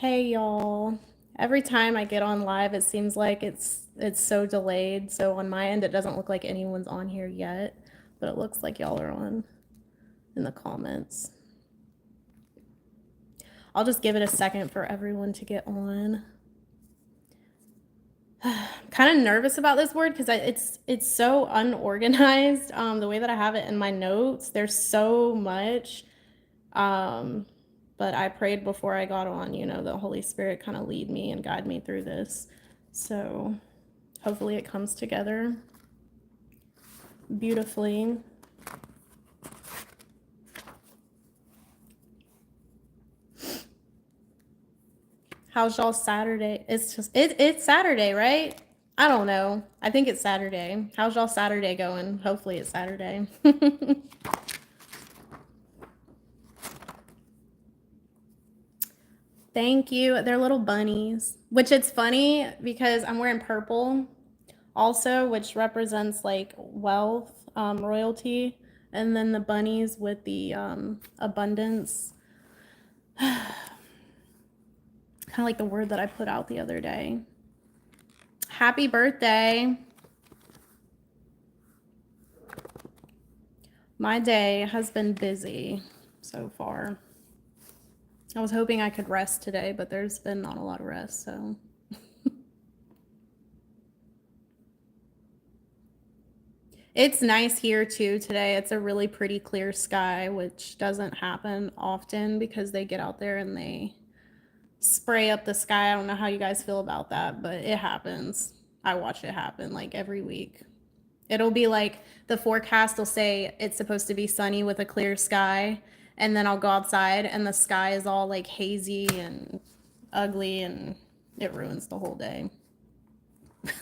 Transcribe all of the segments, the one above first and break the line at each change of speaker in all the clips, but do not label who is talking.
Hey y'all. Every time I get on live, it seems like it's so delayed. So on my end, it doesn't look like anyone's on here yet, but it looks like y'all are on in the comments. I'll just give it a second for everyone to get on. I'm kind of nervous about this word because it's so unorganized. The way that I have it in my notes, there's so much. But I prayed before I got on, the Holy Spirit kind of lead me and guide me through this. So hopefully it comes together beautifully. How's y'all Saturday? It's Saturday, right? I don't know. I think it's Saturday. How's y'all Saturday going? Hopefully it's Saturday. Thank you. They're little bunnies, which it's funny because I'm wearing purple also, which represents like wealth, royalty, and then the bunnies with the abundance. Kind of like the word that I put out the other day. Happy birthday. My day has been busy so far. I was hoping I could rest today, but there's been not a lot of rest, so. It's nice here too today. It's a really pretty clear sky, which doesn't happen often because they get out there and they spray up the sky. I don't know how you guys feel about that, but it happens. I watch it happen like every week. It'll be like the forecast will say it's supposed to be sunny with a clear sky, and then I'll go outside and the sky is all like hazy and ugly and it ruins the whole day. Let's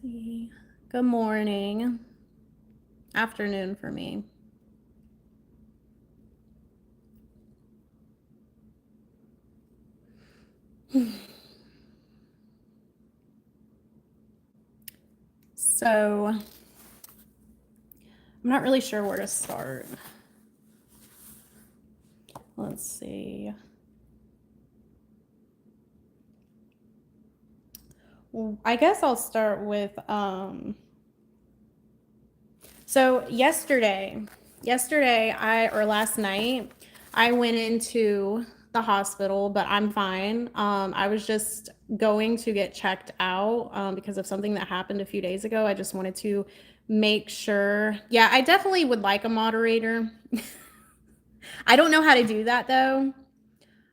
see. Good morning. Afternoon for me. So I'm not really sure where to start. Let's see. Well, I guess I'll start with so yesterday or last night, I went into the hospital, but I'm fine. I was just going to get checked out because of something that happened a few days ago. I just wanted to make sure. Yeah, I definitely would like a moderator. I don't know how to do that though.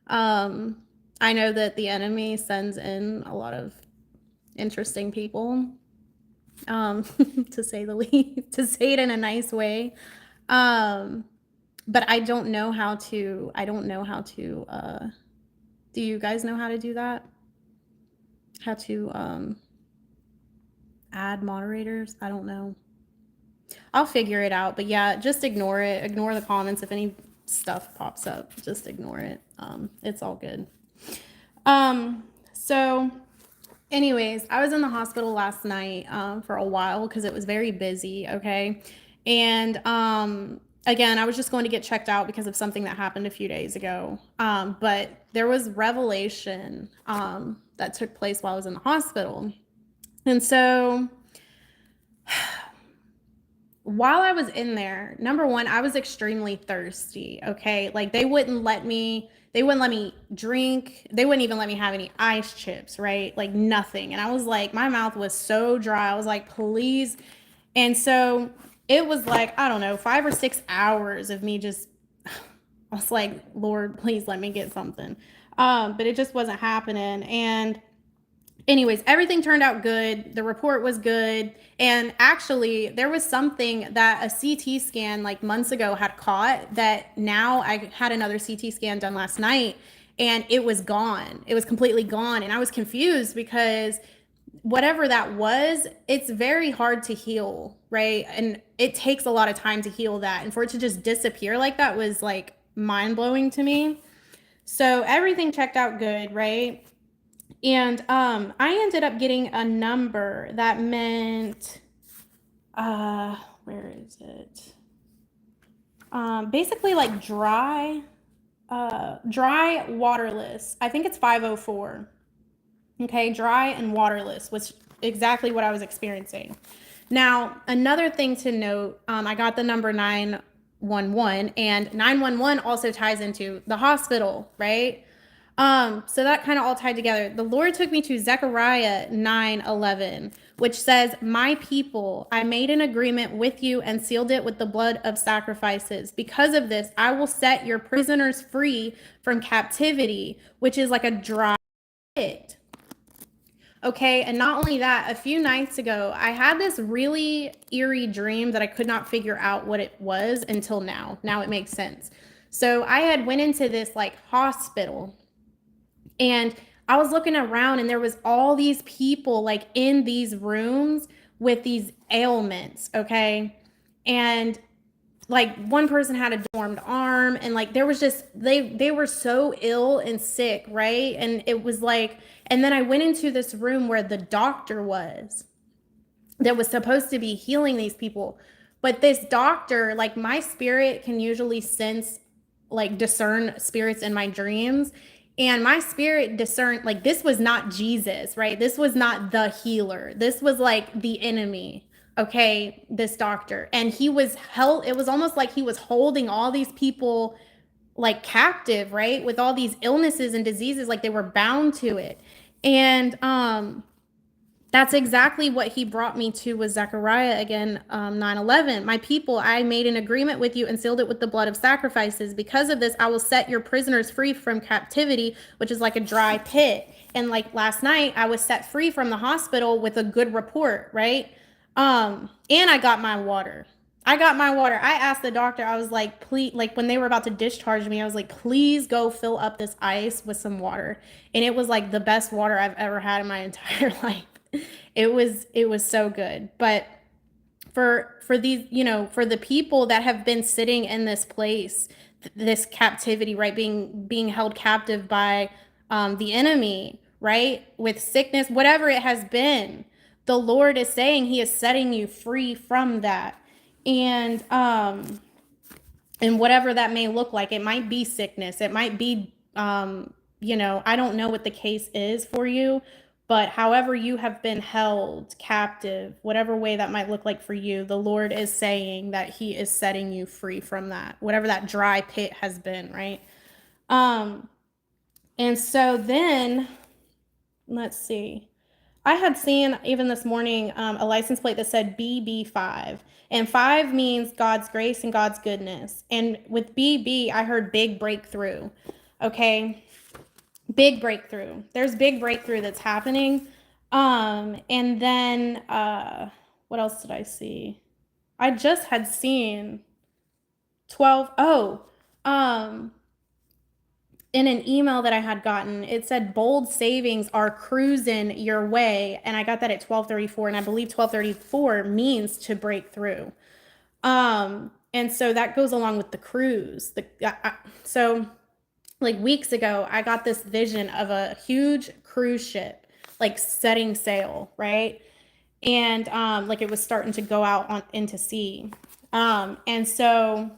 I know that the enemy sends in a lot of interesting people, to say the least, to say it in a nice way. But I don't know how to, do you guys know how to do that? How to add moderators? I don't know. I'll figure it out, but yeah, just ignore it. Ignore the comments. If any stuff pops up, just ignore it. It's all good. So anyways, I was in the hospital last night for a while because it was very busy, okay? And again, I was just going to get checked out because of something that happened a few days ago. But there was revelation that took place while I was in the hospital. And so while I was in there, number one, I was extremely thirsty, okay? Like they wouldn't let me drink. They wouldn't even let me have any ice chips, right? Like nothing. And I was like, my mouth was so dry. I was like, please. And so it was like, I don't know, 5 or 6 hours of me just, I was like, Lord, please let me get something. But it just wasn't happening. And anyways, everything turned out good. The report was good. And actually, there was something that a CT scan like months ago had caught that now I had another CT scan done last night. and it was gone. It was completely gone. And I was confused because whatever that was, it's very hard to heal, right? And it takes a lot of time to heal that. And for it to just disappear like that was like mind blowing to me. So everything checked out good, right? And I ended up getting a number that meant where is it? Basically like dry waterless. I think it's 504. Okay, dry and waterless was exactly what I was experiencing. Now, another thing to note, I got the number 911, and 911 also ties into the hospital, right? So that kind of all tied together. The Lord took me to Zechariah 9:11, which says, "My people, I made an agreement with you and sealed it with the blood of sacrifices. Because of this, I will set your prisoners free from captivity," which is like a dry pit. Okay, and not only that, a few nights ago, I had this really eerie dream that I could not figure out what it was until now. Now it makes sense. So I had went into this like hospital, and I was looking around, and there was all these people like in these rooms with these ailments, okay? And like one person had a deformed arm, and like there was just they were so ill and sick, right? And it was like, and then I went into this room where the doctor was that was supposed to be healing these people. But this doctor, like my spirit can usually sense, like discern spirits in my dreams. And my spirit discerned, like, this was not Jesus, right? This was not the healer. This was like the enemy, okay? This doctor. And he was held, it was almost like he was holding all these people like captive, right? With all these illnesses and diseases, like they were bound to it. And that's exactly what he brought me to with Zechariah again, 9:11. My people, I made an agreement with you and sealed it with the blood of sacrifices. Because of this, I will set your prisoners free from captivity, which is like a dry pit. And like last night, I was set free from the hospital with a good report, right? And I got my water. I got my water. I asked the doctor, I was like, please, like when they were about to discharge me, I was like, please go fill up this ice with some water. And it was like the best water I've ever had in my entire life. It was so good. But for these, for the people that have been sitting in this place, this captivity, right, being held captive by the enemy, right, with sickness, whatever it has been, the Lord is saying he is setting you free from that. And whatever that may look like, it might be sickness, it might be I don't know what the case is for you, but however you have been held captive, whatever way that might look like for you, the Lord is saying that he is setting you free from that, whatever that dry pit has been, right? And so then let's see. I had seen even this morning a license plate that said BB5. And 5 means God's grace and God's goodness. And with BB, I heard big breakthrough. Okay. Big breakthrough. There's big breakthrough that's happening. And then what else did I see? I just had seen 12. Oh, in an email that I had gotten, it said bold savings are cruising your way. And I got that at 12:34. And I believe 12:34 means to break through. And so that goes along with the cruise. So like weeks ago, I got this vision of a huge cruise ship, like setting sail, right? And like it was starting to go out into sea. And so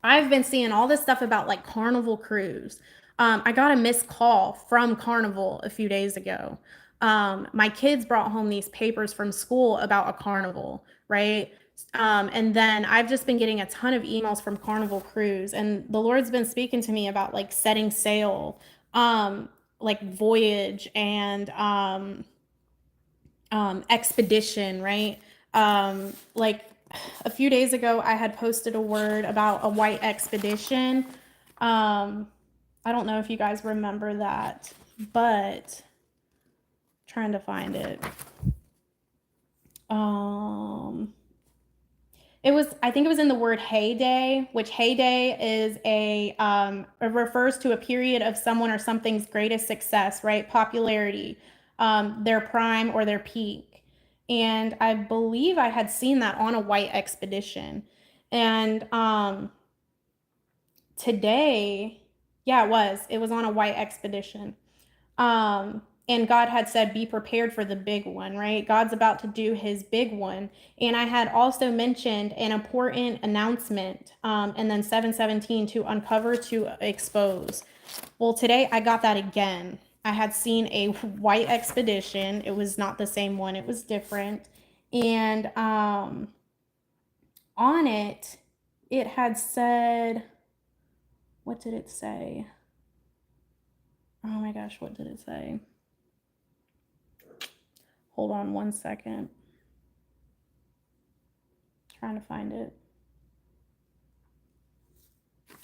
I've been seeing all this stuff about like Carnival Cruise. I got a missed call from Carnival a few days ago. My kids brought home these papers from school about a carnival, right? And then I've just been getting a ton of emails from Carnival Cruise, and the Lord's been speaking to me about like setting sail, like voyage and expedition, right? Like a few days ago, I had posted a word about a white expedition. I don't know if you guys remember that, but trying to find it. I think it was in the word heyday, which heyday is it refers to a period of someone or something's greatest success, right? Popularity, their prime or their peak. And I believe I had seen that on a white expedition. And today, yeah, it was on a white expedition. And God had said, be prepared for the big one, right? God's about to do his big one. And I had also mentioned an important announcement, and then 717 to uncover, to expose. Well, today I got that again. I had seen a white expedition. It was not the same one, it was different. And on it, it had said, what did it say? Oh my gosh, what did it say? Hold on one second. Trying to find it.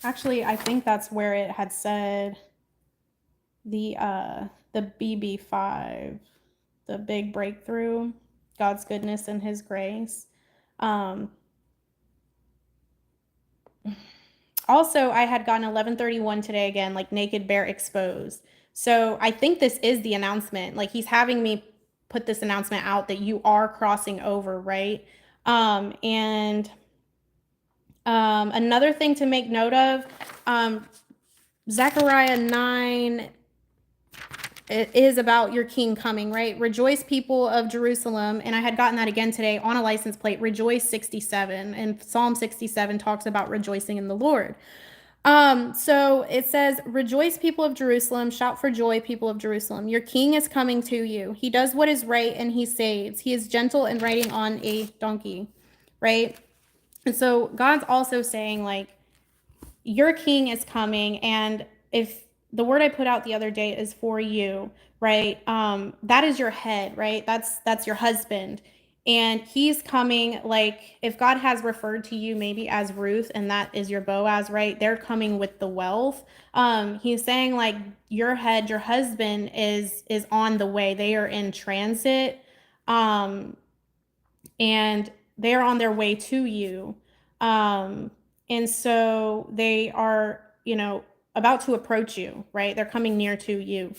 Actually, I think that's where it had said the BB5, the big breakthrough, God's goodness and his grace. Also, I had gotten 1131 today again, like naked, bare, exposed. So I think this is the announcement. Like he's having me put this announcement out that you are crossing over, right? And another thing to make note of, Zechariah 9, it is about your king coming, right? Rejoice, people of Jerusalem. And I had gotten that again today on a license plate, rejoice 67. And Psalm 67 talks about rejoicing in the Lord. So it says, rejoice, people of Jerusalem, shout for joy, people of Jerusalem. Your king is coming to you. He does what is right and he saves. He is gentle and riding on a donkey, right? And so God's also saying, like, your king is coming. And if the word I put out the other day is for you, right? That is your head, right? That's your husband. And he's coming, like, if God has referred to you maybe as Ruth and that is your Boaz, right? They're coming with the wealth. He's saying, like, your head, your husband is on the way. They are in transit. And they're on their way to you. And so they are, about to approach you, right? They're coming near to you.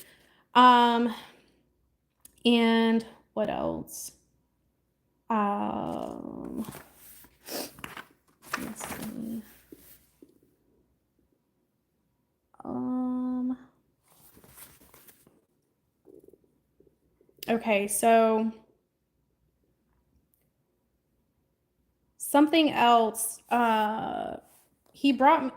And what else? Let's see. Okay, so something else, he brought,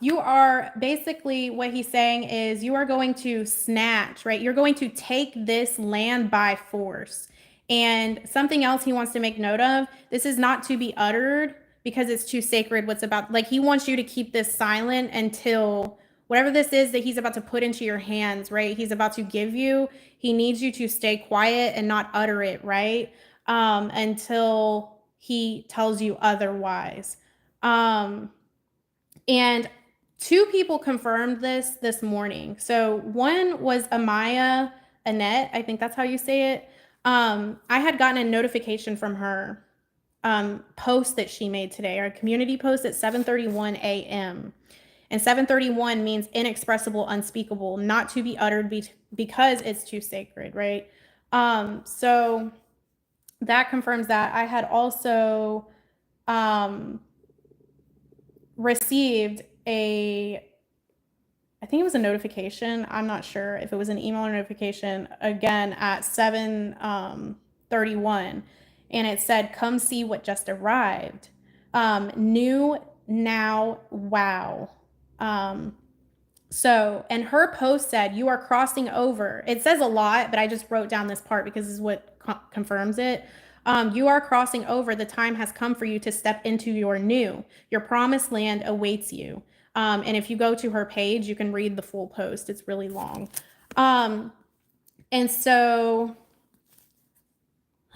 you are basically, what he's saying is you are going to snatch, right? You're going to take this land by force. And something else he wants to make note of, this is not to be uttered because it's too sacred. What's about, like, he wants you to keep this silent until whatever this is that he's about to put into your hands, right? He's about to give you, he needs you to stay quiet and not utter it, right? Until he tells you otherwise. And two people confirmed this morning. So one was Amaya Annette, I think that's how you say it. I had gotten a notification from her post that she made today, our community post at 7:31 a.m. And 7:31 means inexpressible, unspeakable, not to be uttered because it's too sacred, right? So that confirms that. I had also received I think it was a notification. I'm not sure if it was an email or notification, again at 7:31, and it said, come see what just arrived. New now, wow. So, and her post said, you are crossing over. It says a lot, but I just wrote down this part because this is what confirms it. You are crossing over. The time has come for you to step into your new. Your promised land awaits you. And if you go to her page, you can read the full post. It's really long. And so,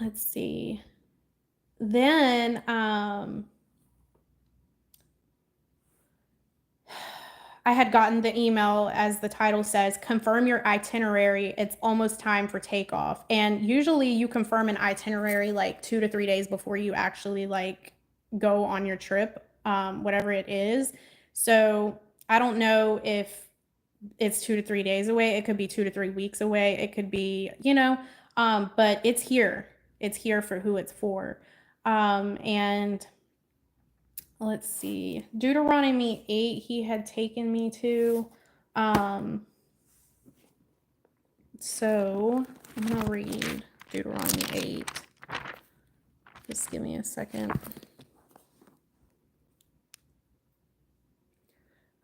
let's see. Then, I had gotten the email, as the title says, confirm your itinerary. It's almost time for takeoff. And usually you confirm an itinerary like 2 to 3 days before you actually, like, go on your trip, whatever it is. So I don't know if it's 2 to 3 days away. It could be 2 to 3 weeks away. It could be, but it's here. It's here for who it's for. And let's see, Deuteronomy 8, he had taken me to. So I'm going to read Deuteronomy 8. Just give me a second.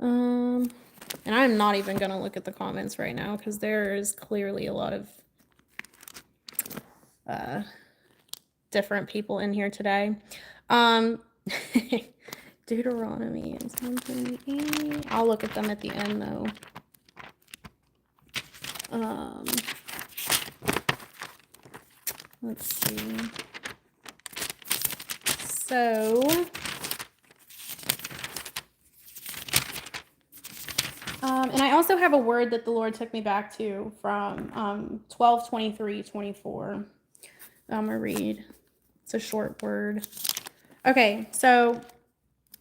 And I'm not even going to look at the comments right now because there is clearly a lot of different people in here today. Deuteronomy is 128. I'll look at them at the end though. Let's see. So, and I also have a word that the Lord took me back to from 12:23:24. I'm gonna read. It's a short word. Okay, so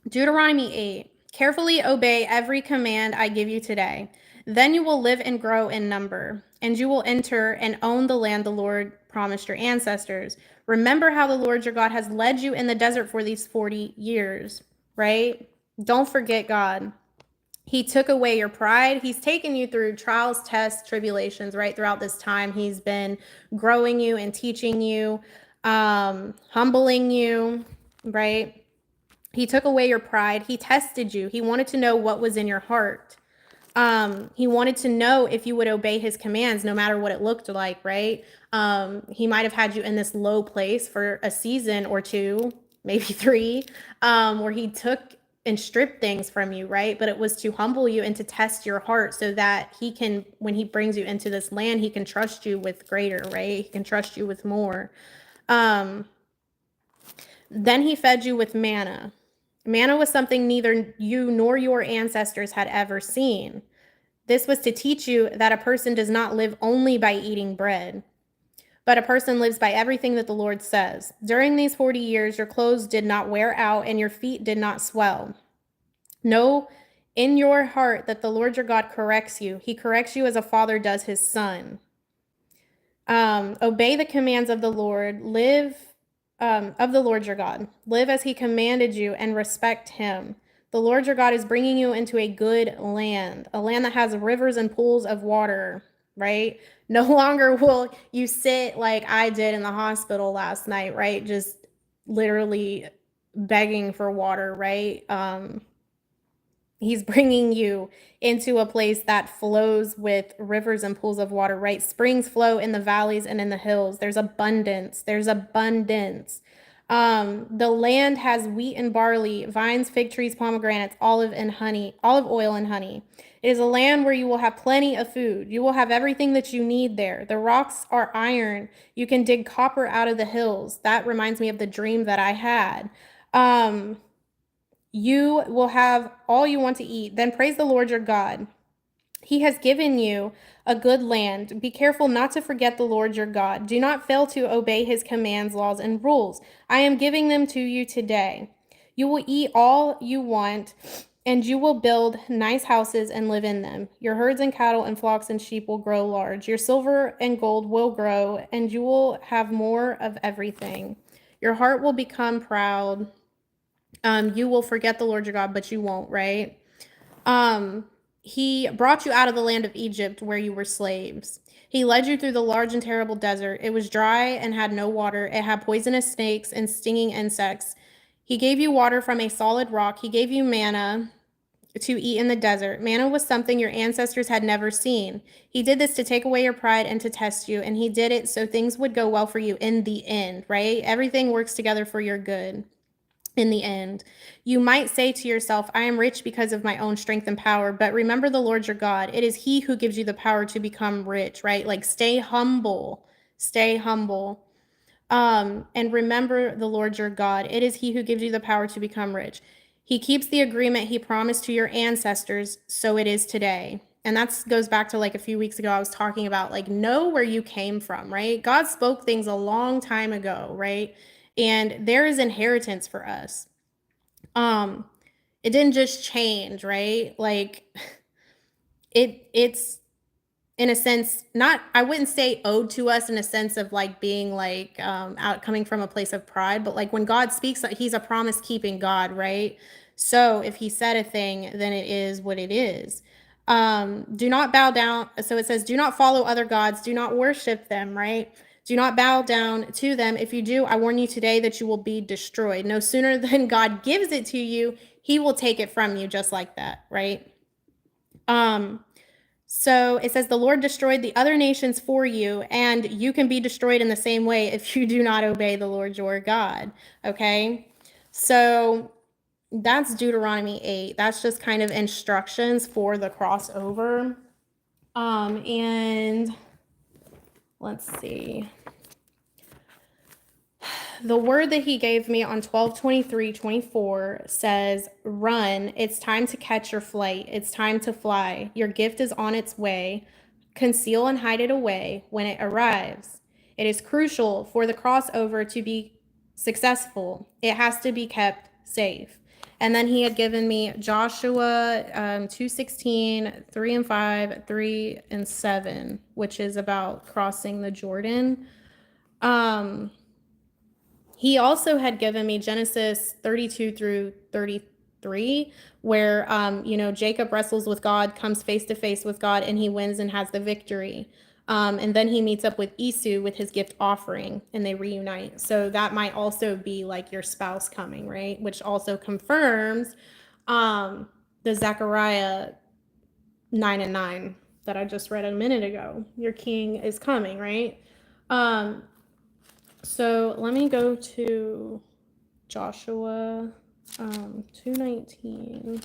Deuteronomy 8. Carefully obey every command I give you today. Then you will live and grow in number, and you will enter and own the land the Lord promised your ancestors. Remember how the Lord your God has led you in the desert for these 40 years, right? Don't forget God. He took away your pride. He's taken you through trials, tests, tribulations, right? Throughout this time, he's been growing you and teaching you, humbling you, right? He took away your pride. He tested you. He wanted to know what was in your heart. He wanted to know if you would obey his commands, no matter what it looked like, right? He might have had you in this low place for a season or two, maybe three, where he took and stripped things from you, right? But it was to humble you and to test your heart so that he can, when he brings you into this land, he can trust you with greater, right? He can trust you with more. Then he fed you with manna. Manna was something neither you nor your ancestors had ever seen. This was to teach you that a person does not live only by eating bread, but a person lives by everything that the Lord says. During these 40 years, your clothes did not wear out and your feet did not swell. Know in your heart that the Lord your God corrects you. He corrects you as a father does his son. Obey the commands of the Lord. Live of the Lord your God. Live as he commanded you and respect him. The Lord your God is bringing you into a good land, a land that has rivers and pools of water, right? No longer will you sit like I did in the hospital last night, right? Just literally begging for water, right? He's bringing you into a place that flows with rivers and pools of water, right? Springs flow in the valleys and in the hills. There's abundance. There's abundance. The land has wheat and barley, vines, fig trees, pomegranates, olive oil and honey. It is a land where you will have plenty of food. You will have everything that you need there. The rocks are iron. You can dig copper out of the hills. That reminds me of the dream that I had. You will have all you want to eat. Then praise the Lord your God. He has given you a good land. Be careful not to forget the Lord your God. Do not fail to obey his commands, laws, and rules. I am giving them to you today. You will eat all you want, and you will build nice houses and live in them. Your herds and cattle and flocks and sheep will grow large. Your silver and gold will grow, and you will have more of everything. Your heart will become proud. You will forget the Lord your God, but you won't, right? He brought you out of the land of Egypt where you were slaves. He led you through the large and terrible desert. It was dry and had no water. It had poisonous snakes and stinging insects. He gave you water from a solid rock. He gave you manna to eat in the desert. Manna was something your ancestors had never seen. He did this to take away your pride and to test you, and he did it so things would go well for you in the end, right? Everything works together for your good. In the end, you might say to yourself, I am rich because of my own strength and power, but remember the Lord your God. It is he who gives you the power to become rich, right? Like stay humble, stay humble. And remember the Lord your God. It is he who gives you the power to become rich. He keeps the agreement he promised to your ancestors, so it is today. And that goes back to like a few weeks ago, I was talking about like, know where you came from, right? God spoke things a long time ago, right? And there is inheritance for us. Um, it didn't just change, right? Like it's in a sense, not, I wouldn't say owed to us in a sense of like being like out coming from a place of pride, but like when God speaks, like he's a promise keeping God, right? So if he said a thing, then it is what it is. Do not bow down. So it says, do not follow other gods, do not worship them, right? Do not bow down to them. If you do, I warn you today that you will be destroyed. No sooner than God gives it to you, he will take it from you just like that, right? So it says, the Lord destroyed the other nations for you, and you can be destroyed in the same way if you do not obey the Lord your God. Okay. So that's Deuteronomy 8. That's just kind of instructions for the crossover. And let's see. The word that he gave me on 12/23/24 says, run, it's time to catch your flight, it's time to fly, your gift is on its way, conceal and hide it away when it arrives. It is crucial for the crossover to be successful. It has to be kept safe. And then he had given me Joshua 2:16, 3 and 5, 3 and 7, which is about crossing the Jordan. He also had given me Genesis 32-33, where, Jacob wrestles with God, comes face to face with God, and he wins and has the victory. And then he meets up with Esau with his gift offering, and they reunite. So that might also be like your spouse coming, right? Which also confirms the Zechariah 9:9 that I just read a minute ago. Your king is coming, right? So let me go to Joshua 2:19.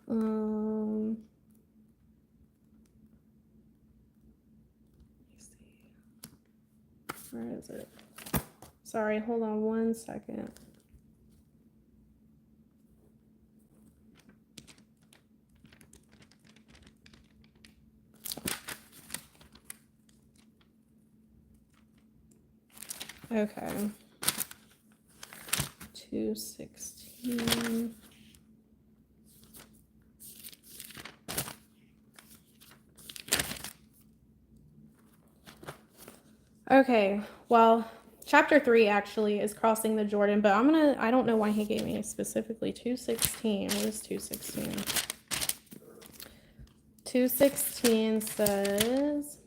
Let's see. Where is it? Sorry, hold on one second. Okay. 2:16. Okay, well, chapter 3 actually is crossing the Jordan, but I don't know why he gave me specifically 2:16. What is 2:16? 2:16 says,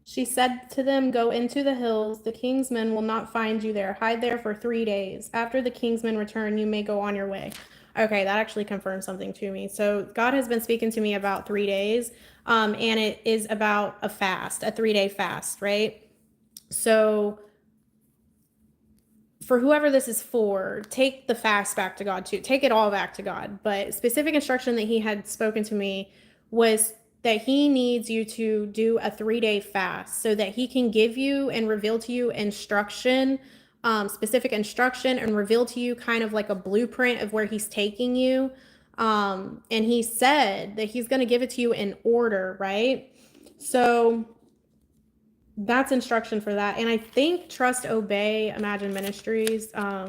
she said to them, go into the hills. The king's men will not find you there. Hide there for 3 days. After the king's men return, you may go on your way. Okay, that actually confirms something to me. So God has been speaking to me about 3 days, and it is about a fast, a 3-day fast, right? So for whoever this is for, take the fast back to God too. Take it all back to God. But specific instruction that he had spoken to me was that he needs you to do a 3-day fast so that he can give you and reveal to you instruction, specific instruction, and reveal to you kind of like a blueprint of where he's taking you. And he said that he's going to give it to you in order, right? So that's instruction for that. And I think Trust Obey Imagine Ministries, I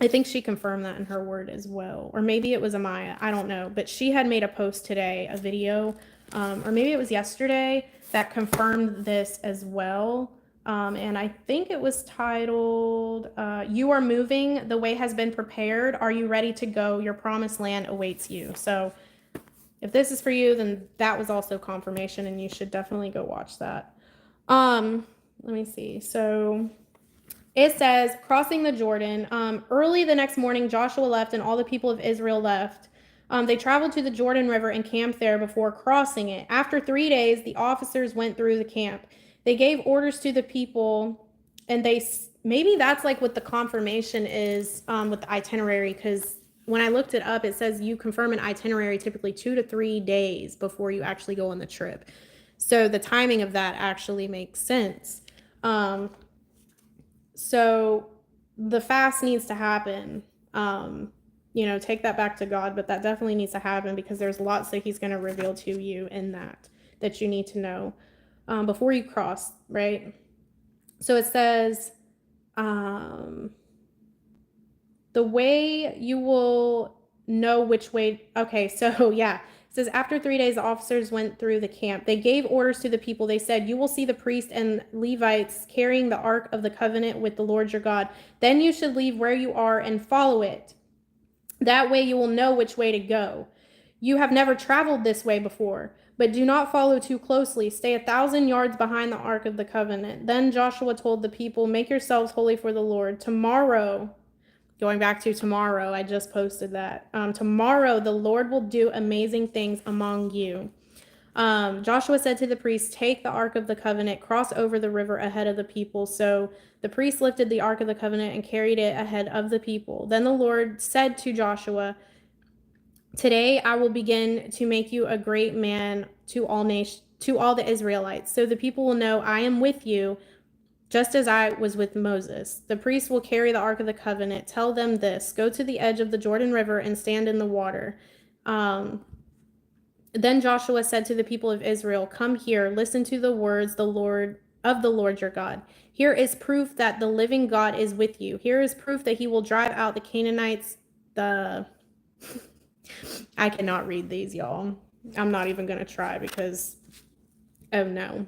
think she confirmed that in her word as well. Or maybe it was Amaya, I don't know. But she had made a post today, a video, or maybe it was yesterday, that confirmed this as well. And I think it was titled, You Are Moving, the Way Has Been Prepared. Are you ready to go? Your promised land awaits you. So if this is for you, then that was also confirmation, and you should definitely go watch that. Let me see. So it says, crossing the Jordan. Early the next morning, Joshua left and all the people of Israel left. They traveled to the Jordan River and camped there before crossing it. After 3 days, the officers went through the camp. They gave orders to the people, and maybe that's like what the confirmation is with the itinerary, because when I looked it up, it says you confirm an itinerary typically 2 to 3 days before you actually go on the trip. So the timing of that actually makes sense. So the fast needs to happen, take that back to God, but that definitely needs to happen because there's lots that he's going to reveal to you in that you need to know before you cross, right? So it says, the way you will know which way. Okay, so yeah. It says, after 3 days, the officers went through the camp. They gave orders to the people. They said, you will see the priests and Levites carrying the ark of the covenant with the Lord your God. Then you should leave where you are and follow it. That way you will know which way to go. You have never traveled this way before, but do not follow too closely. Stay 1,000 yards behind the ark of the covenant. Then Joshua told the people, make yourselves holy for the Lord. Tomorrow, going back to tomorrow, I just posted that. Tomorrow, the Lord will do amazing things among you. Joshua said to the priests, take the ark of the covenant, cross over the river ahead of the people. So the priests lifted the ark of the covenant and carried it ahead of the people. Then the Lord said to Joshua, today I will begin to make you a great man to all the Israelites. So the people will know I am with you, just as I was with Moses. The priests will carry the ark of the covenant. Tell them this, go to the edge of the Jordan River and stand in the water. Then Joshua said to the people of Israel, come here, listen to the words of the Lord your God. Here is proof that the living God is with you. Here is proof that he will drive out the Canaanites, I cannot read these, y'all. I'm not even going to try because, oh no.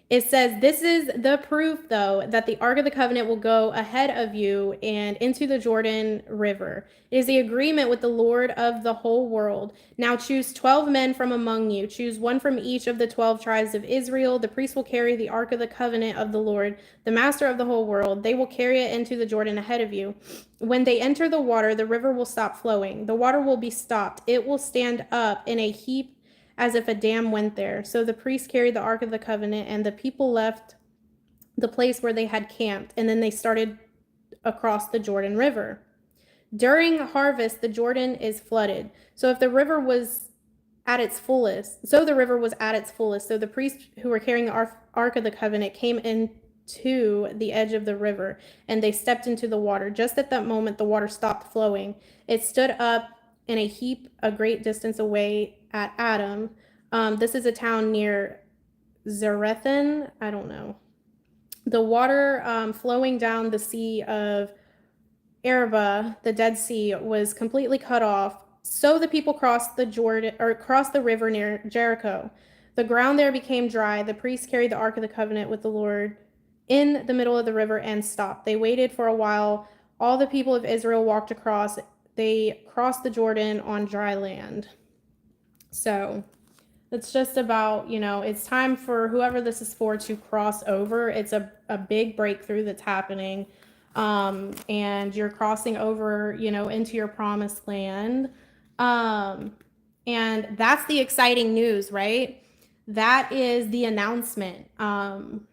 It says, this is the proof, though, that the Ark of the Covenant will go ahead of you and into the Jordan River. It is the agreement with the Lord of the whole world. Now choose 12 men from among you. Choose one from each of the 12 tribes of Israel. The priests will carry the Ark of the Covenant of the Lord, the master of the whole world. They will carry it into the Jordan ahead of you. When they enter the water, the river will stop flowing. The water will be stopped. It will stand up in a heap as if a dam went there. So the priests carried the Ark of the Covenant, and the people left the place where they had camped, and then they started across the Jordan River. During harvest, the Jordan is flooded. So the river was at its fullest. So the priests who were carrying the Ark of the Covenant came into the edge of the river, and they stepped into the water. Just at that moment, the water stopped flowing. It stood up in a heap a great distance away at Adam. This is a town near Zarethan. I don't know. The water flowing down the Sea of Arabah, the Dead Sea, was completely cut off. So the people crossed the river near Jericho. The ground there became dry. The priests carried the Ark of the Covenant with the Lord in the middle of the river and stopped. They waited for a while. All the people of Israel walked across. They crossed the Jordan on dry land. So it's just about, it's time for whoever this is for to cross over. It's a big breakthrough that's happening. And you're crossing over, into your promised land. And that's the exciting news, right? That is the announcement. And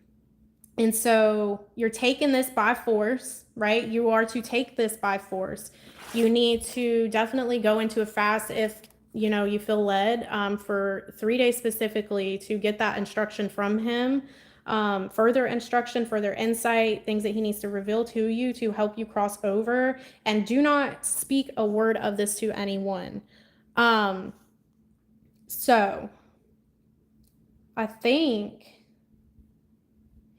so you're taking this by force, right? You are to take this by force. You need to definitely go into a fast if, you feel led for 3 days specifically to get that instruction from him. Further instruction, further insight, things that he needs to reveal to you to help you cross over. And do not speak a word of this to anyone. So I think,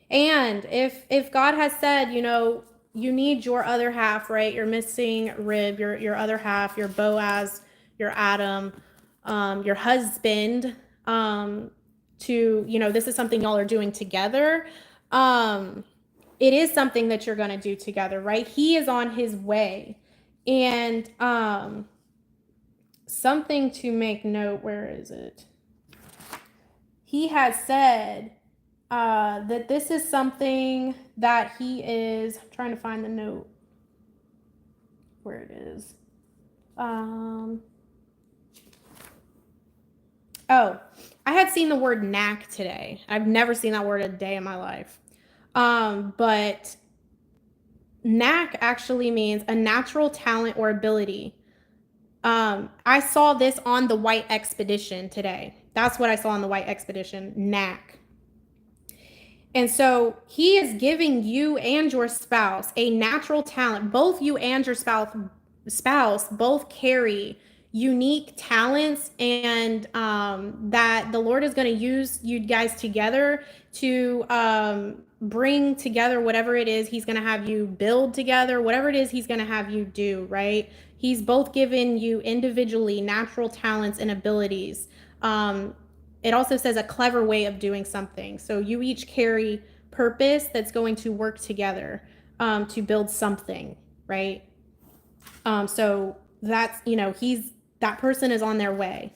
and if God has said, you need your other half, right? You're missing rib, your other half, your Boaz, your Adam, your husband, this is something y'all are doing together. It is something that you're going to do together, right? He is on his way. And something to make note, where is it? He has said that this is something that he is, I'm trying to find the note where it is. I had seen the word knack today. I've never seen that word a day in my life. But knack actually means a natural talent or ability. I saw this on the White Expedition today. That's what I saw on the White Expedition, knack. And so he is giving you and your spouse a natural talent. Both you and your spouse both carry unique talents, and that the Lord is going to use you guys together to bring together whatever it is He's going to have you build together, whatever it is He's going to have you do, right? He's both given you individually natural talents and abilities. It also says a clever way of doing something. So you each carry purpose that's going to work together to build something, right? So that's, that person is on their way.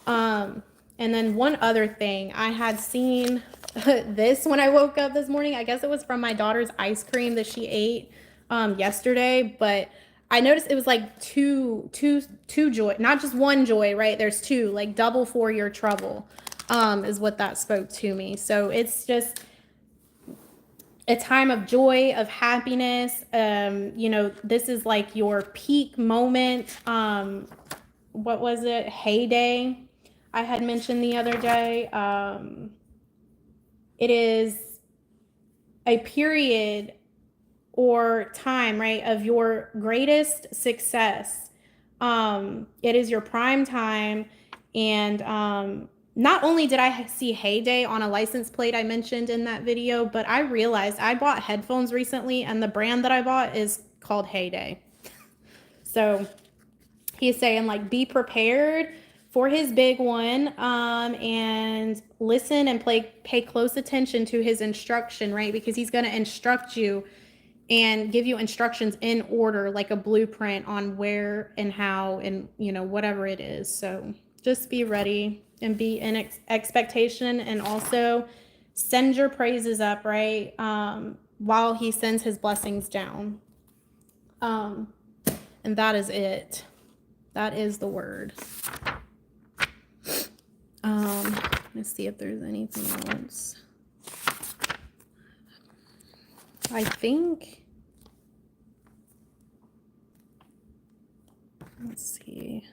And then one other thing, I had seen this when I woke up this morning. I guess it was from my daughter's ice cream that she ate yesterday, but I noticed it was like two joy, not just one joy, right? There's two, like double for your trouble, is what that spoke to me. So it's just a time of joy, of happiness. This is like your peak moment. What was it? Heyday, I had mentioned the other day. It is a period or time, right, of your greatest success. It is your prime time. And not only did I see Heyday on a license plate I mentioned in that video, but I realized I bought headphones recently, and the brand that I bought is called Heyday. So he's saying, like, be prepared for his big one, and listen and pay close attention to his instruction, right? Because he's going to instruct you and give you instructions in order, like a blueprint on where and how and, whatever it is. So just be ready and be in expectation, and also send your praises up, right? While he sends his blessings down. And that is it. That is the word. Let's see if there's anything else. I think, let's see.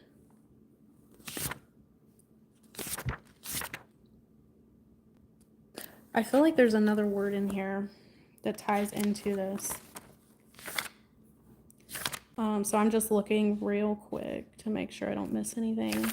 I feel like there's another word in here that ties into this. So I'm just looking real quick to make sure I don't miss anything.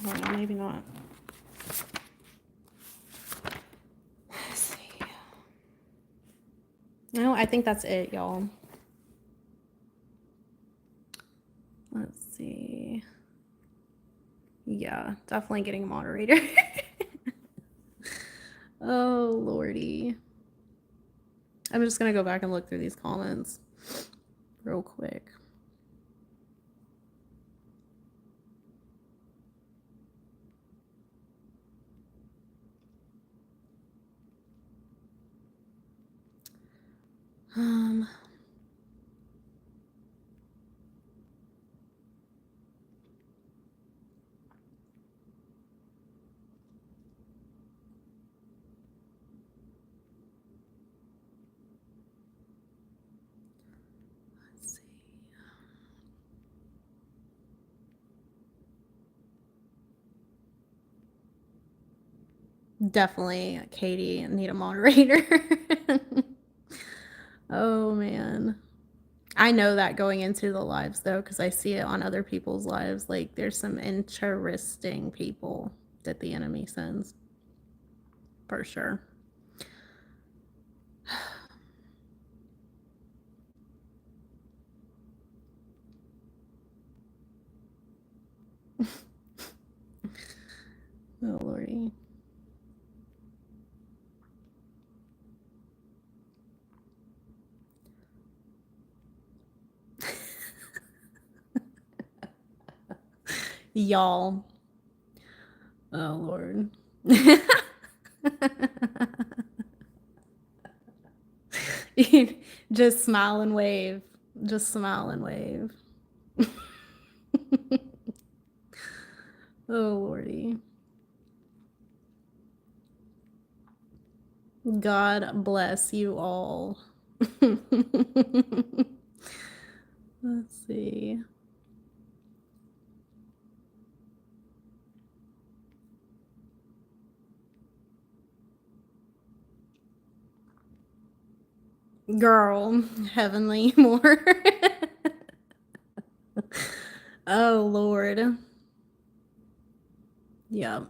Well, maybe not. Let's see. No, I think that's it, y'all. Let's see. Yeah, definitely getting a moderator. Oh, Lordy. I'm just going to go back and look through these comments real quick. Let's see. Definitely, Katie, need a moderator. Oh, man. I know that going into the lives, though, because I see it on other people's lives. Like, there's some interesting people that the enemy sends. For sure. Oh, Lordy. Y'all. Oh, Lord. Just smile and wave. Just smile and wave. Oh, Lordy. God bless you all. Let's see. Girl, heavenly more. Oh, Lord. Yep.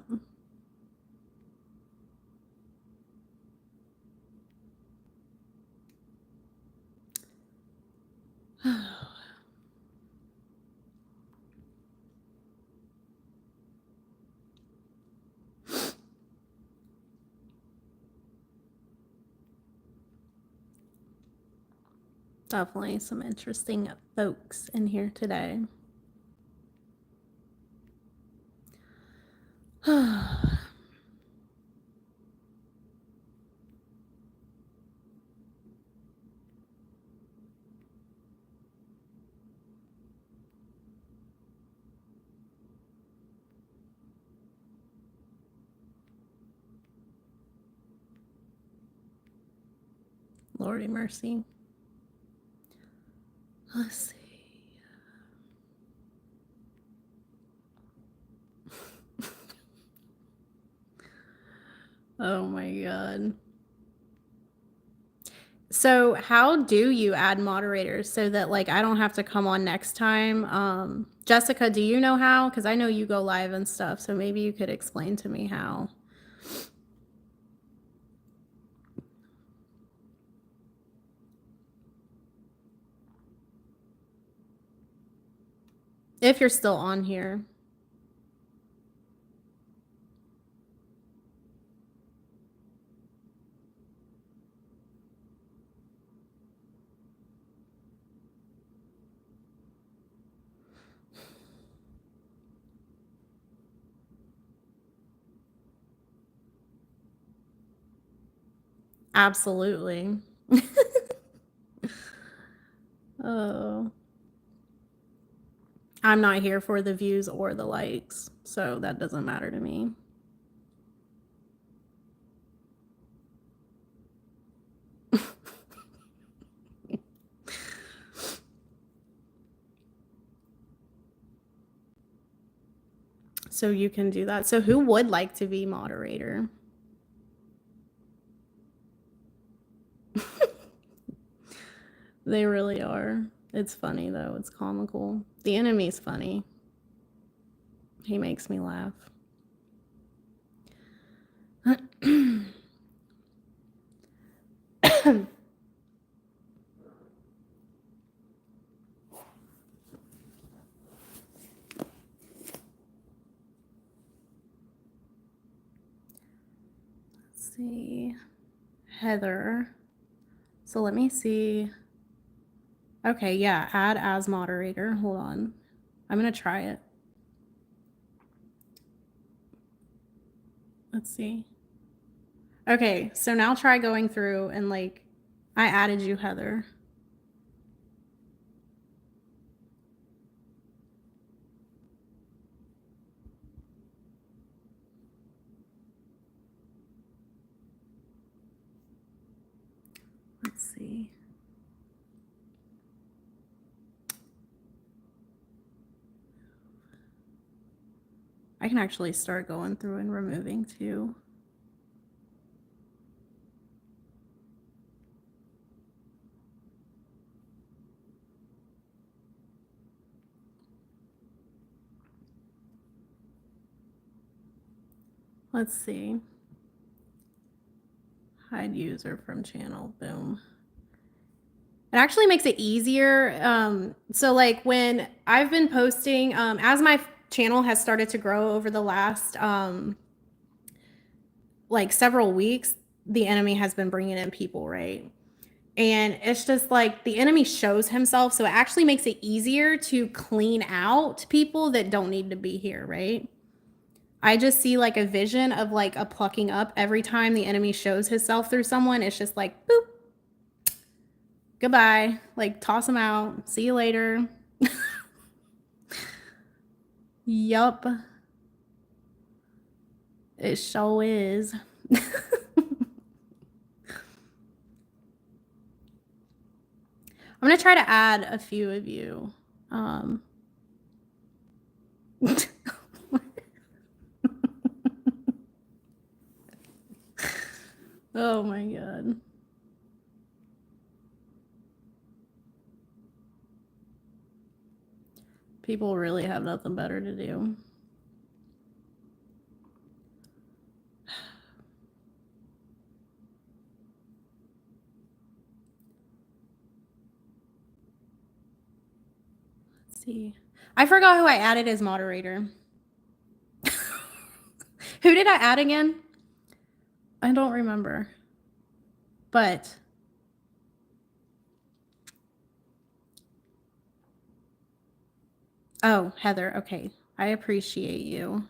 Definitely some interesting folks in here today. Lordy mercy. Let's see. Oh my God. So how do you add moderators so that like I don't have to come on next time? Jessica, do you know how? Because I know you go live and stuff, so maybe you could explain to me how. If you're still on here. Absolutely. Oh. I'm not here for the views or the likes, so that doesn't matter to me. So you can do that. So who would like to be moderator? They really are. It's funny though. It's comical. The enemy's funny. He makes me laugh. Let's see. Heather. So let me see. Okay, yeah, add as moderator. Hold on. I'm going to try it. Let's see. Okay, so now try going through and like, I added you, Heather. Let's see. I can actually start going through and removing too. Let's see. Hide user from channel. Boom. It actually makes it easier. So like when I've been posting, as my channel has started to grow over the last like several weeks, the enemy has been bringing in people, right? And it's just like the enemy shows himself. So it actually makes it easier to clean out people that don't need to be here, right? I just see like a vision of like a plucking up every time the enemy shows himself through someone. It's just like, boop, goodbye. Like, toss them out. See you later. Yup. It sure is. going to try to add a few of you. Oh my God. People really have nothing better to do. Let's see. I forgot who I added as moderator. Who did I add again? I don't remember. But oh, Heather, okay. I appreciate you.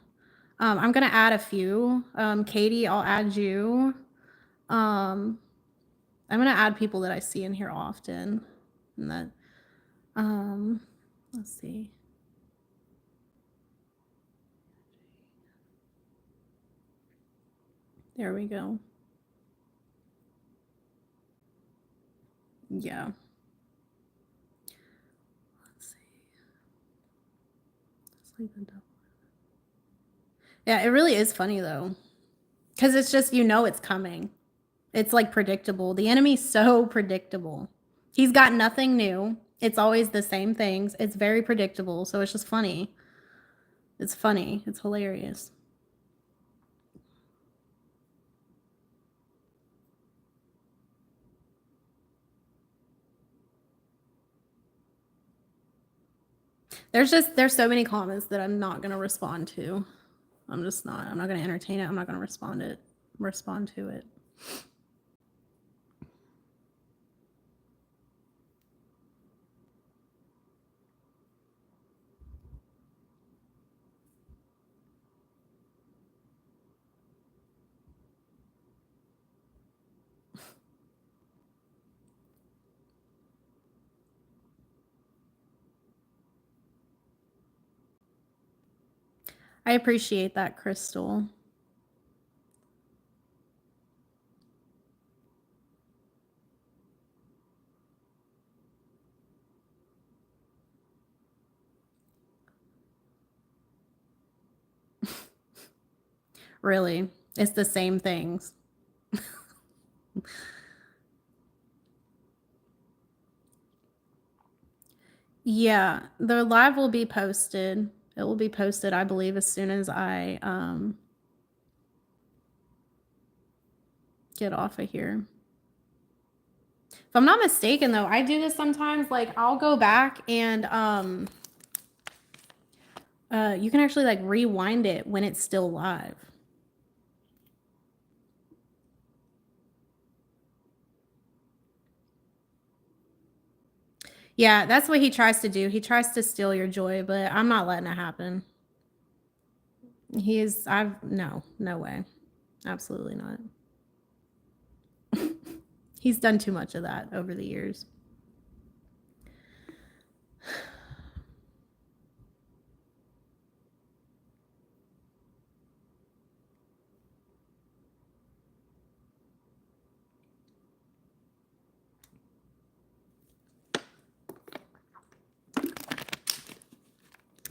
I'm gonna add a few. Katie, I'll add you. I'm gonna add people that I see in here often. And that let's see. There we go. Yeah. Let's see. Yeah, it really is funny though. Because it's just, it's coming. It's like predictable. The enemy's so predictable. He's got nothing new. It's always the same things. It's very predictable. So it's just funny. It's funny. It's hilarious. There's so many comments that I'm not going to respond to. I'm not going to entertain it. I'm not going to respond to it. I appreciate that, Crystal. Really, it's the same things. Yeah, the live will be posted. It will be posted, I believe, as soon as I get off of here. If I'm not mistaken, though, I do this sometimes. Like, I'll go back and you can actually like rewind it when it's still live. Yeah, that's what he tries to do. He tries to steal your joy, but I'm not letting it happen. No way. Absolutely not. He's done too much of that over the years.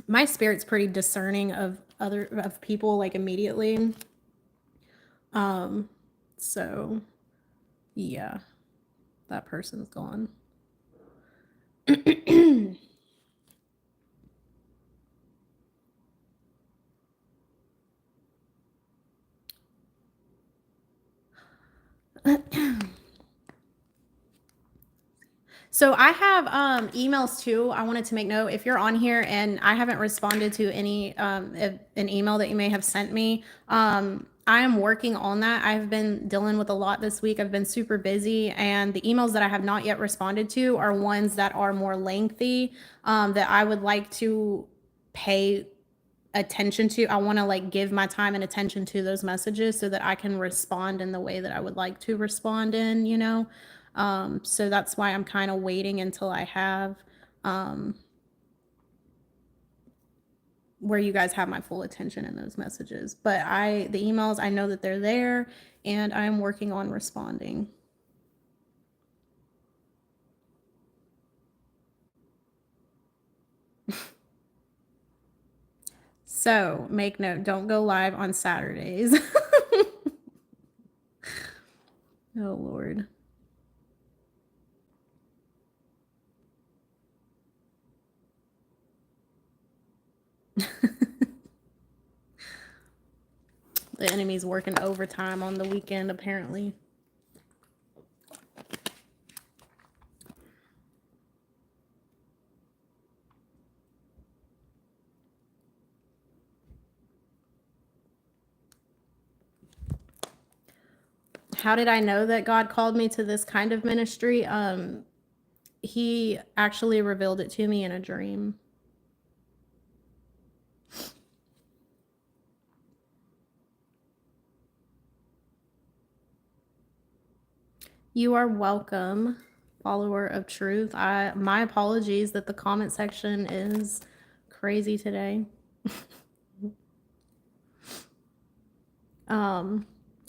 My spirit's pretty discerning of people like immediately. So yeah, that person's gone. So I have emails too. I wanted to make note, if you're on here and I haven't responded to any an email that you may have sent me, I am working on that. I've been dealing with a lot this week. I've been super busy, and the emails that I have not yet responded to are ones that are more lengthy, that I would like to pay attention to. I want to like give my time and attention to those messages so that I can respond in the way that I would like to respond in, so that's why I'm kind of waiting until I have where you guys have my full attention in those messages. But the emails, I know that they're there, and I'm working on responding. So make note, don't go live on Saturdays. Oh, Lord. The enemy's working overtime on the weekend, apparently. How did I know that God called me to this kind of ministry? He actually revealed it to me in a dream. You are welcome, follower of truth. My apologies that the comment section is crazy today.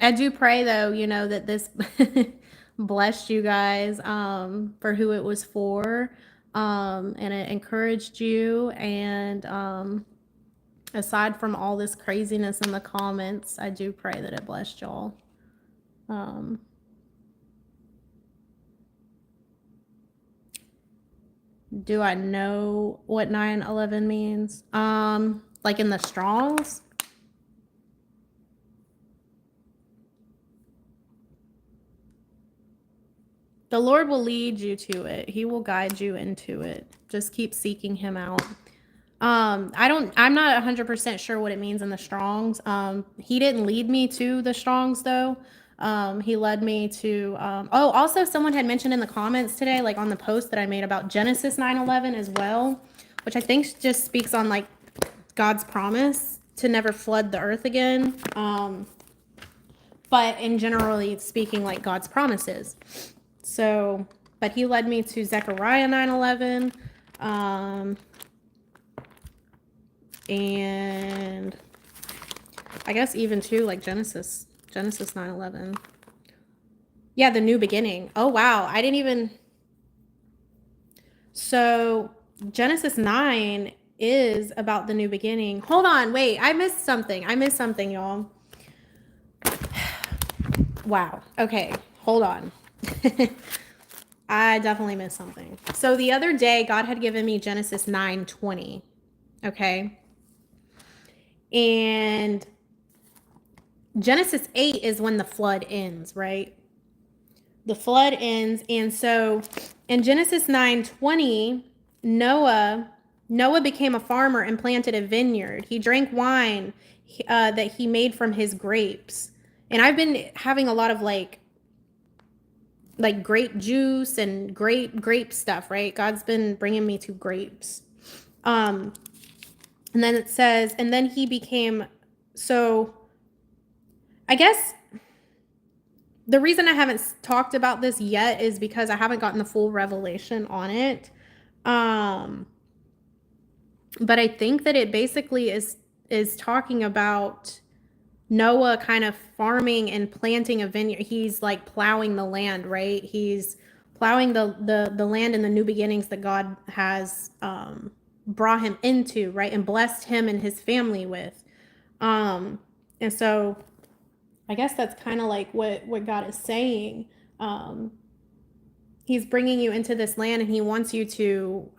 I do pray though, that this blessed you guys for who it was for, and it encouraged you. And aside from all this craziness in the comments, I do pray that it blessed y'all. Do I know what 9/11 means? Like in the Strongs? The Lord will lead you to it. He will guide you into it. Just keep seeking him out. I'm not 100% sure what it means in the Strongs. He didn't lead me to the Strongs though. He led me to, also someone had mentioned in the comments today, like on the post that I made about Genesis 9/11 as well, which I think just speaks on like God's promise to never flood the earth again. But in generally speaking, like God's promises. So, but he led me to Zechariah 9/11, and I guess even to like Genesis 9/11. Yeah, the new beginning. Oh wow, I didn't even. So Genesis 9 is about the new beginning. Hold on, wait, I missed something, y'all. Wow. Okay, hold on. I definitely missed something. So the other day, God had given me Genesis 9:20. Okay. And Genesis 8 is when the flood ends, right? The flood ends. And so in Genesis 9:20, Noah became a farmer and planted a vineyard. He drank wine that he made from his grapes. And I've been having a lot of like grape juice and grape stuff, right? God's been bringing me to grapes. And then it says, and then he became, so I guess the reason I haven't talked about this yet is because I haven't gotten the full revelation on it. But I think that it basically is talking about Noah kind of farming and planting a vineyard. He's like plowing the land, right? He's plowing the land in the new beginnings that God has brought him into, right? And blessed him and his family with. And so I guess that's kind of like what God is saying. He's bringing you into this land and he wants you to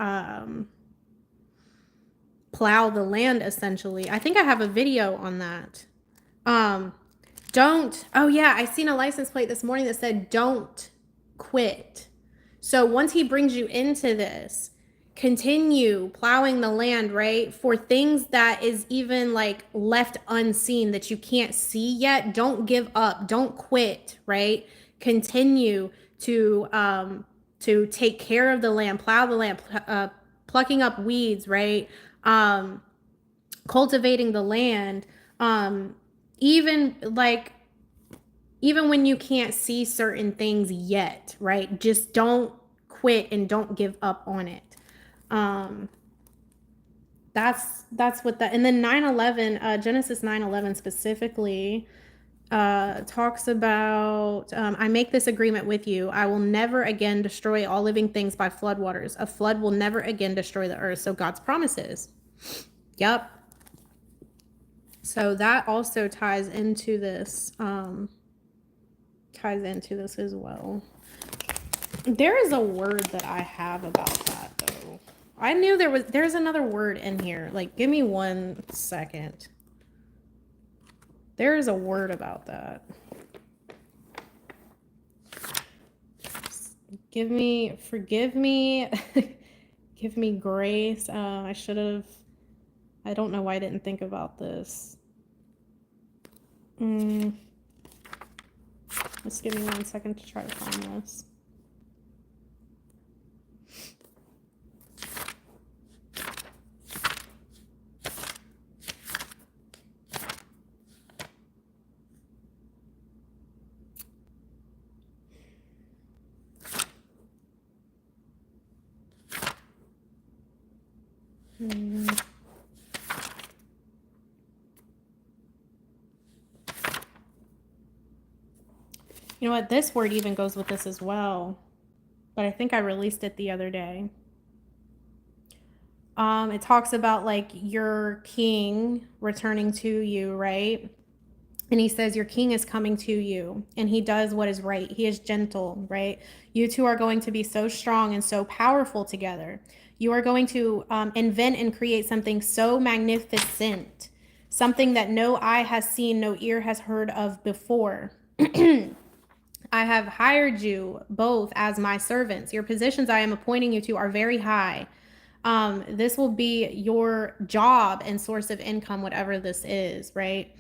plow the land essentially. I think I have a video on that. Oh yeah, I seen a license plate this morning that said don't quit. So once he brings you into this, continue plowing the land, right? For things that is even like left unseen that you can't see yet, don't give up, don't quit, right? Continue to take care of the land, plow the land, plucking up weeds, right? Cultivating the land, even when you can't see certain things yet, right? Just don't quit and don't give up on it. That's what that, and then 9/11, Genesis 9/11 specifically talks about, I make this agreement with you. I will never again destroy all living things by floodwaters. A flood will never again destroy the earth. So God's promises. Yep. So that also ties into this as well. There is a word that I have about that though. I knew there's another word in here. Like, give me 1 second. There is a word about that. Forgive me, give me grace. I don't know why I didn't think about this. Just give me 1 second to try to find this. You know what? This word even goes with this as well. But I think I released it the other day. It talks about like your king returning to you, right? And he says, your king is coming to you, and he does what is right. He is gentle, right? You two are going to be so strong and so powerful together. You are going to invent and create something so magnificent, something that no eye has seen, no ear has heard of before. I have hired you both as my servants. Your positions I am appointing you to are very high. This will be your job and source of income, whatever this is, right?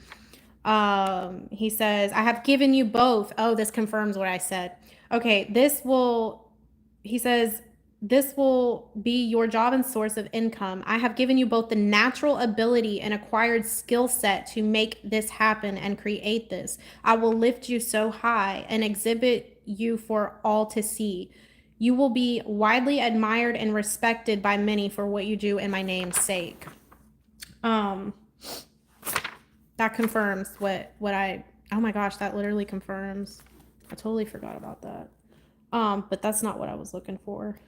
He says, I have given you both. Oh, this confirms what I said. Okay, he says, this will be your job and source of income. I have given you both the natural ability and acquired skill set to make this happen and create this. I will lift you so high and exhibit you for all to see. You will be widely admired and respected by many for what you do in my name's sake. That confirms what oh my gosh, that literally confirms. I totally forgot about that. But that's not what I was looking for.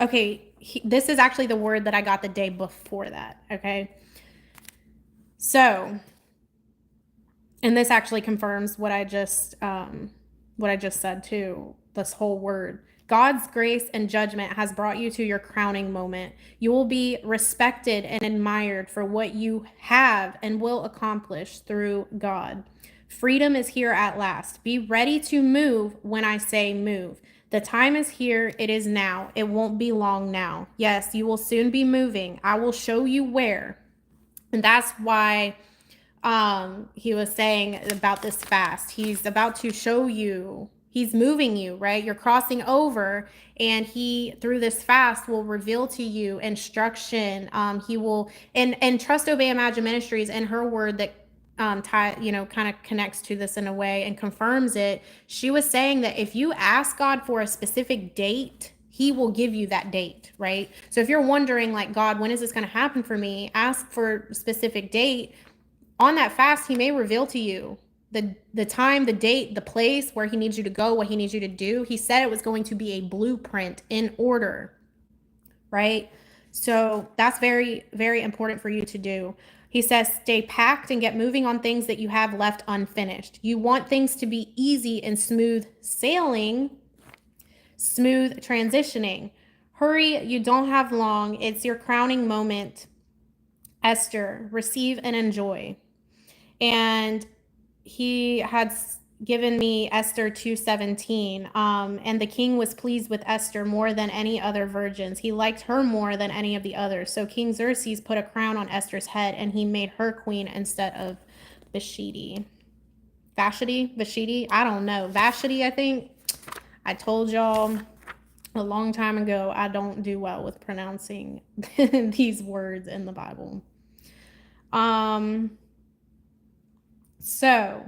Okay, this is actually the word that I got the day before that, okay? So, and this actually confirms what I just said too, this whole word. God's grace and judgment has brought you to your crowning moment. You will be respected and admired for what you have and will accomplish through God. Freedom is here at last. Be ready to move when I say move. The time is here. It is now. It won't be long now. Yes, you will soon be moving. I will show you where. And that's why he was saying about this fast. He's about to show you, he's moving you, right? You're crossing over, and he, through this fast, will reveal to you instruction. He will, and Trust, Obey, Imagine Ministries, and her word that kind of connects to this in a way and confirms it. She was saying that if you ask God for a specific date, he will give you that date, right? So if you're wondering, like, God, when is this going to happen for me? Ask for a specific date. On that fast, he may reveal to you the time, the date, the place where he needs you to go, what he needs you to do. He said it was going to be a blueprint in order, right? So that's very, very important for you to do. He says, stay packed and get moving on things that you have left unfinished. You want things to be easy and smooth sailing, smooth transitioning. Hurry, you don't have long. It's your crowning moment. Esther, receive and enjoy. And he had given me Esther 2:17. And the king was pleased with Esther more than any other virgins. He liked her more than any of the others. So King Xerxes put a crown on Esther's head, and he made her queen instead of Vashti. Vashti? I don't know. Vashti, I think. I told y'all a long time ago, I don't do well with pronouncing these words in the Bible. So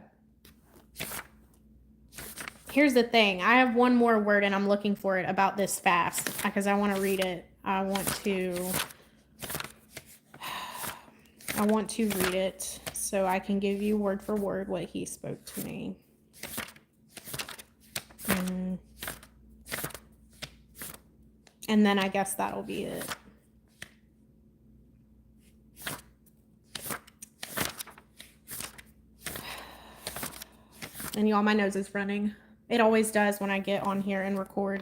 here's the thing. I have one more word, and I'm looking for it about this fast because I want to read it. I want to read it so I can give you word for word what he spoke to me. And then I guess that'll be it. And y'all, my nose is running. It always does when I get on here and record.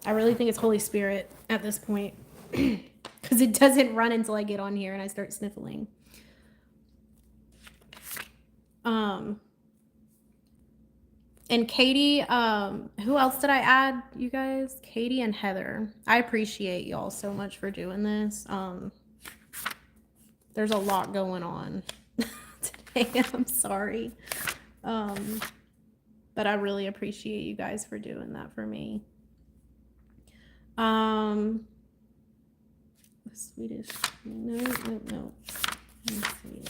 I really think it's Holy Spirit at this point. Because it doesn't run until I get on here and I start sniffling. And Katie, who else did I add, you guys? Katie and Heather. I appreciate y'all so much for doing this. There's a lot going on today. I'm sorry. But I really appreciate you guys for doing that for me. The Swedish. No. Let me see.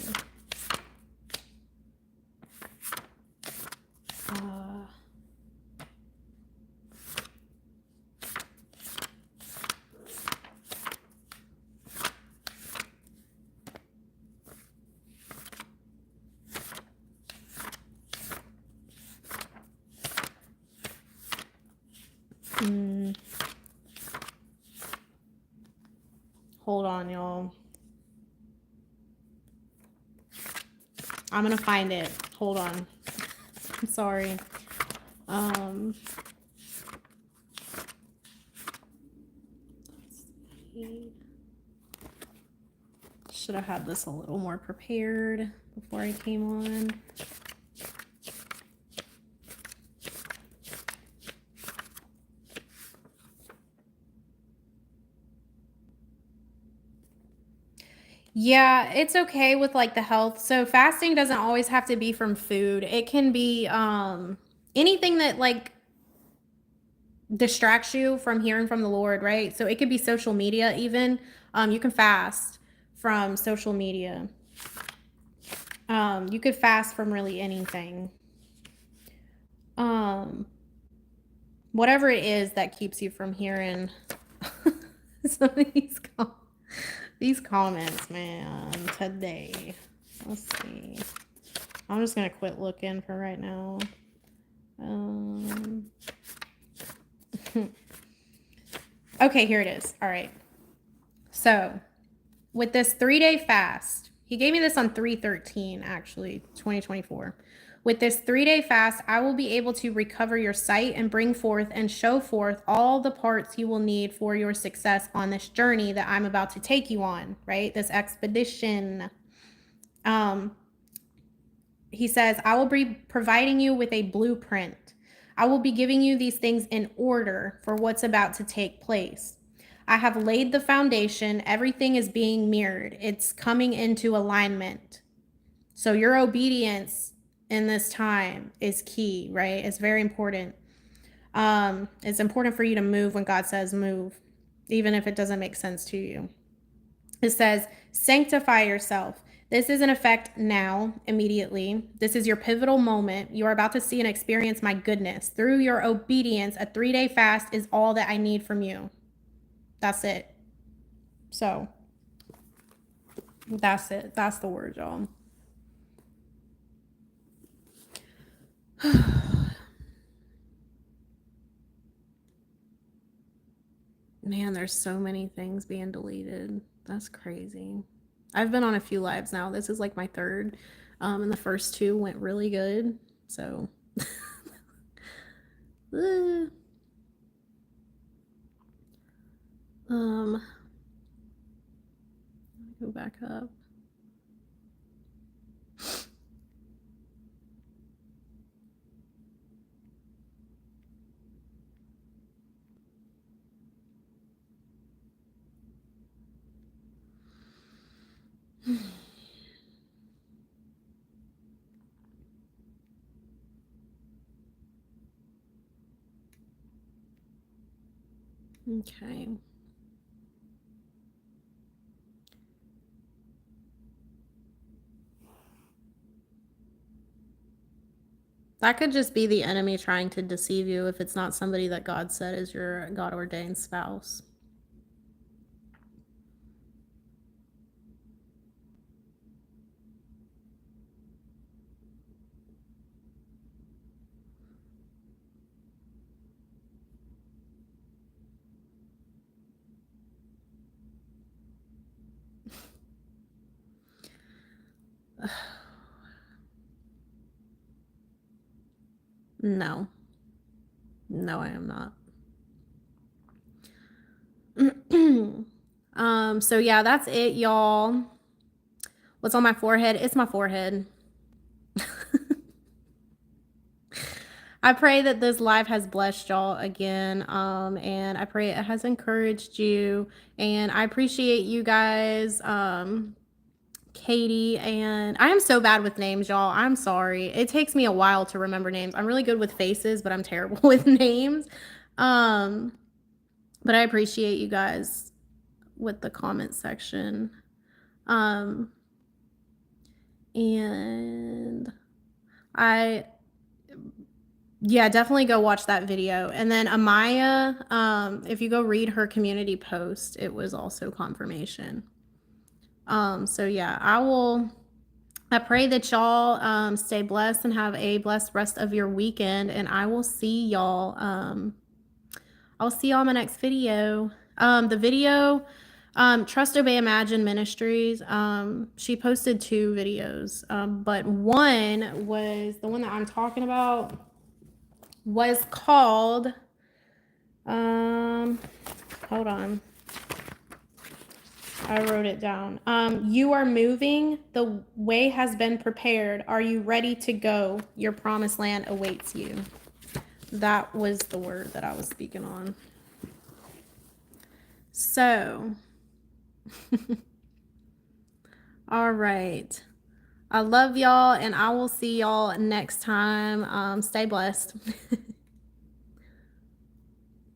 Hold on, y'all. I'm gonna find it. Hold on. I'm sorry. Should have had this a little more prepared before I came on. Yeah, it's okay with like the health. So fasting doesn't always have to be from food. It can be anything that like distracts you from hearing from the Lord, right? So it could be social media even. You can fast from social media. You could fast from really anything. Whatever it is that keeps you from hearing some of these comments, man, today. Let's see. I'm just gonna quit looking for right now. Okay, here it is. All right. So with this 3-day fast, he gave me this on 3/13, actually, 2024. With this 3-day fast, I will be able to recover your sight and bring forth and show forth all the parts you will need for your success on this journey that I'm about to take you on, right? This expedition. He says, I will be providing you with a blueprint. I will be giving you these things in order for what's about to take place. I have laid the foundation. Everything is being mirrored. It's coming into alignment. So your obedience in this time is key, right? It's very important. It's important for you to move when God says move, even if it doesn't make sense to you. It says, sanctify yourself. This is in effect now, immediately. This is your pivotal moment. You are about to see and experience my goodness. Through your obedience, a 3-day fast is all that I need from you. That's it. So, that's it. That's the word, y'all. Man, there's so many things being deleted. That's crazy. I've been on a few lives now. This is like my third. And the first two went really good. So go back up. Okay. That could just be the enemy trying to deceive you if it's not somebody that God said is your God ordained spouse. No. No, I am not. So yeah, that's it, y'all. What's on my forehead? It's my forehead. I pray that this live has blessed y'all again. And I pray it has encouraged you. And I appreciate you guys. Katie, and I am so bad with names, y'all. I'm sorry. It takes me a while to remember names. I'm really good with faces, but I'm terrible with names. Um, but I appreciate you guys with the comment section. And yeah, definitely go watch that video. And then Amaya, if you go read her community post, it was also confirmation. So yeah, I pray that y'all stay blessed and have a blessed rest of your weekend. And I will see y'all. I'll see y'all in my next video. The video, Trust Obey Imagine Ministries. She posted 2 videos, but one was the one that I'm talking about was called. Hold on. I wrote it down. You are moving. The way has been prepared. Are you ready to go? Your promised land awaits you. That was the word that I was speaking on. So, all right. I love y'all, and I will see y'all next time. Stay blessed.